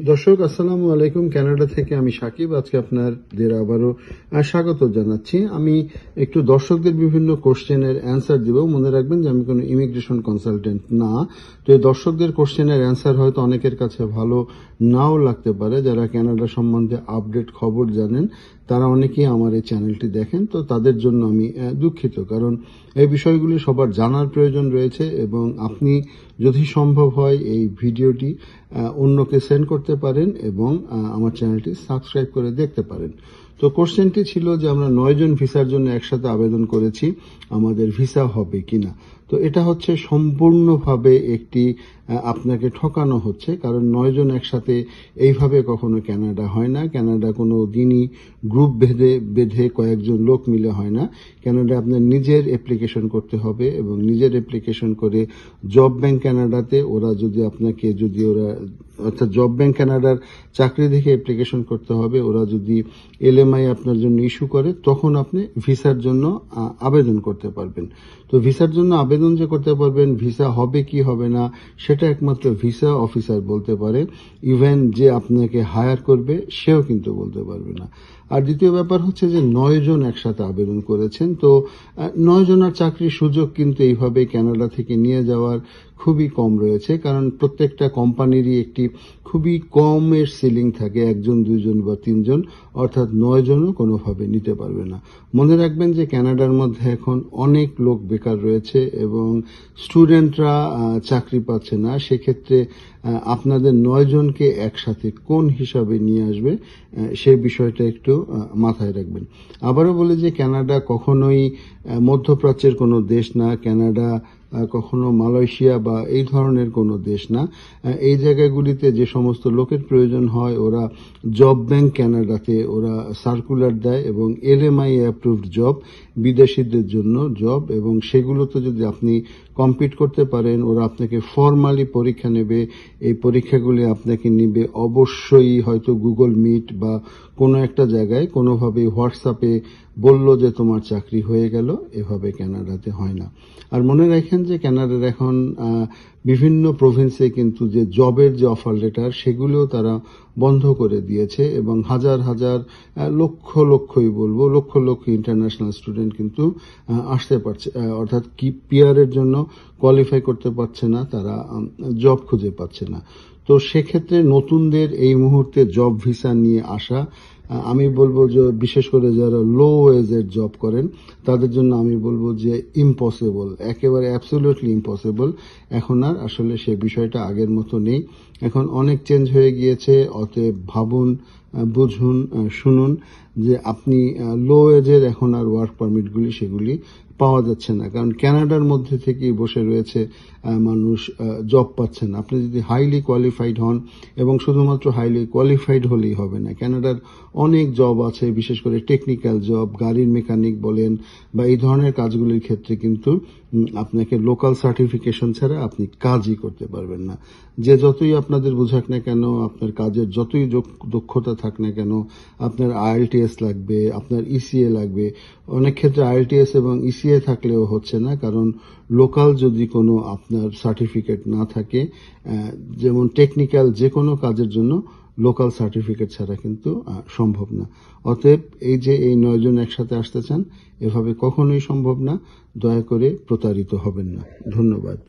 দর্শক আসসালামু আলাইকুম। কানাডা থেকে আমি সাকিব। আজকে আপনাদের আবারও স্বাগত জানাচ্ছি। আমি একটু দর্শকদের বিভিন্ন কোশ্চেনের অ্যান্সার দিব। মনে রাখবেন যে আমি কোনো ইমিগ্রেশন কনসালটেন্ট না। তো এই দর্শকদের কোশ্চেনের অ্যান্সার হয়তো অনেকের কাছে ভালো নাও লাগতে পারে। যারা কানাডা সম্বন্ধে আপডেট খবর জানেন তারা অনেকেই আমার এই চ্যানেলটি দেখেন, তো তাদের জন্য আমি দুঃখিত, কারণ এই বিষয়গুলি সবার জানার প্রয়োজন রয়েছে এবং আপনি যদি সম্ভব হয় এই ভিডিওটি অন্যকে সেন্ড করতে পারেন এবং আমার চ্যানেলটি সাবস্ক্রাইব করে দেখতে পারেন। তো কোশ্চেনটি ছিল যে আমরা 9 জন ভিসার জন্য একসাথে আবেদন করেছি, আমাদের ভিসা হবে কিনা। তো এটা হচ্ছে সম্পূর্ণভাবে একটি আপনাকে ঠকানো হচ্ছে, কারণ 9 জন একসাথে এইভাবে কখনো কানাডা হয় না। কানাডা কোনো দিনই গ্রুপ বেঁধে কয়েকজন লোক মিলে হয় না। কানাডা আপনার নিজের অ্যাপ্লিকেশন করতে হবে এবং নিজের অ্যাপ্লিকেশন করে জব ব্যাংক কানাডাতে ওরা অর্থাৎ জব ব্যাংক কানাডার চাকরি দেখে অ্যাপ্লিকেশন করতে হবে। ওরা যদি এলএমআই আপনার জন্য ইস্যু করে তখন আপনি ভিসার জন্য আবেদন করতে পারবেন। তো ভিসার জন্য আবেদন যে করতে পারবেন, ভিসা হবে কি হবে না সেটা একমাত্র ভিসা অফিসার বলতে পারে। ইভেন যে আপনাকে হায়ার করবে সেও কিন্তু বলতে পারবে না। আর দ্বিতীয় ব্যাপার হচ্ছে যে 9 জন একসাথে আবেদন করেছেন, তো 9 জনের চাকরির সুযোগ কিন্তু এইভাবে কানাডা থেকে নিয়ে যাওয়ার খুবই কম রয়েছে, কারণ প্রত্যেকটা কোম্পানিরই একটি খুবই কমের সিলিং থাকে, 1 জন 2 জন বা 3 জন, অর্থাৎ 9 জনও কোনোভাবে নিতে পারবে না। মনে রাখবেন যে কানাডার মধ্যে এখন অনেক লোক বেকার রয়েছে এবং স্টুডেন্টরা চাকরি পাচ্ছে না। সেক্ষেত্রে আপনাদের 9 জনকে একসাথে কোন হিসাবে নিয়ে আসবে সেই বিষয়টা একটু মাথায় রাখবেন। আবারও বলি যে কানাডা কখনোই মধ্যপ্রাচ্যের কোনো দেশ না, কানাডা কখনো মালয়েশিয়া বা এই ধরনের কোনো দেশ না। এই জায়গাগুলিতে যে সমস্ত লোকের প্রয়োজন হয় ওরা জব ব্যাংক কানাডাতে ওরা সার্কুলার দেয় এবং এলএমআই অ্যাপ্রুভড জব, বিদেশিদের জন্য জব, এবং সেগুলোতে যদি আপনি কম্পিট করতে পারেন ওরা আপনাকে ফর্মালি পরীক্ষা নেবে। এই পরীক্ষাগুলি আপনাকে নিবে অবশ্যই হয়তো গুগল মিট বা কোনো একটা জায়গায় কোনোভাবে হোয়াটসঅ্যাপে বলল যে তোমার চাকরি হয়ে গেল, এভাবে কানাডাতে হয় না। আর মনে রাখেন যে কানাডার এখন বিভিন্ন প্রভিন্সে কিন্তু যে জবের যে অফার লেটার সেগুলোও তারা বন্ধ করে দিয়েছে এবং হাজার হাজার লক্ষ ইন্টারন্যাশনাল স্টুডেন্ট কিন্তু আসতে পারছে, অর্থাৎ পিআরের জন্য কোয়ালিফাই করতে পারছে না, তারা জব খুঁজে পাচ্ছে না। তো সেক্ষেত্রে নতুনদের এই মুহূর্তে জব ভিসা নিয়ে আসা, আমি বলবো যে বিশেষ করে যারা লো ওয়েজের জব করেন তাদের জন্য আমি বলবো যে ইম্পসিবল, একেবারে অ্যাবসলিউটলি ইম্পসিবল। এখন আর আসলে সে বিষয়টা আগের মতো নেই, এখন অনেক চেঞ্জ হয়ে গিয়েছে। অতএব ভাবুন, বুঝুন, শুনুন যে আপনি লো ওয়েজের এখন আর ওয়ার্ক পারমিটগুলি সেগুলি পাওয়া যাচ্ছে না, কারণ কানাডার মধ্যে থেকেই বসে রয়েছে মানুষ, জব পাচ্ছেন। আপনি যদি হাইলি কোয়ালিফাইড হন, এবং শুধুমাত্র হাইলি কোয়ালিফাইড হলেই হবে না, কানাডার অনেক জব আছে, বিশেষ করে টেকনিক্যাল জব, গাড়ির মেকানিক বলেন বা এই ধরনের কাজগুলির ক্ষেত্রে কিন্তু আপনাকে লোকাল সার্টিফিকেশন ছাড়া আপনি কাজই করতে পারবেন না। যে যতই আপনাদের বোঝাক না কেন, আপনার কাজের যতই দক্ষতা থাক না কেন, আপনার আইএলটিএস লাগবে, আপনার ইসিএ লাগবে। অনেক ক্ষেত্রে আইএলটিএস এবং ইসিএ থাকলেও হচ্ছে না, কারণ লোকাল যদি কোনো আপনার সার্টিফিকেট না থাকে, যেমন টেকনিক্যাল যে কোনো কাজের জন্য লোকাল সার্টিফিকেট ছাড়া কিন্তু সম্ভব না। অতএব এই যে এই 9 জন একসাথে আসতে চান, এভাবে কখনোই সম্ভব না। দয়া করে প্রতারিত হবেন না। ধন্যবাদ।